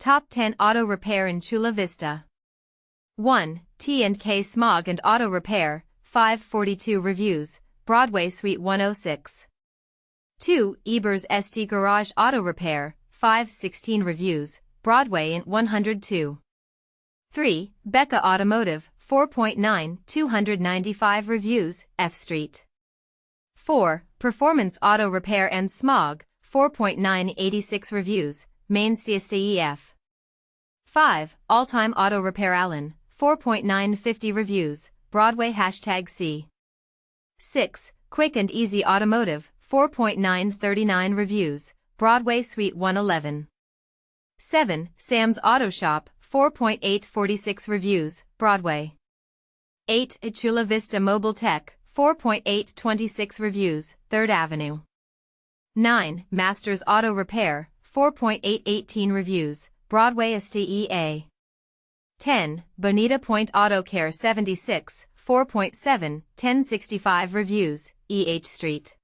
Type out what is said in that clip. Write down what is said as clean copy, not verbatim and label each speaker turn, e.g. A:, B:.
A: Top 10 Auto Repair in Chula Vista. 1. K Smog Auto Repair, 542 reviews, Broadway Suite 106. 2. EBERS Garage Auto Repair, 516 reviews, Broadway in 102. 3. Becka Automotive, 4.9 295 reviews, F Street. 4. Performance Auto Repair and Smog, 4.9 86 reviews, Main EF. 5. All-Time Auto Repair Allen, 4.9 50 reviews, Broadway #C. 6. Quick and Easy Automotive, 4.9 39 reviews, Broadway Suite 111. 7. Sam's Auto Shop, 4.8 46 reviews, Broadway. 8. Chula Vista Mobile Tech, 4.8 26 reviews, 3rd Avenue. 9. Masters Auto Repair, 4.8 18 reviews, Broadway STEA. 10. Bonita Point Auto Care 76, 4.7 1065 reviews, EH Street.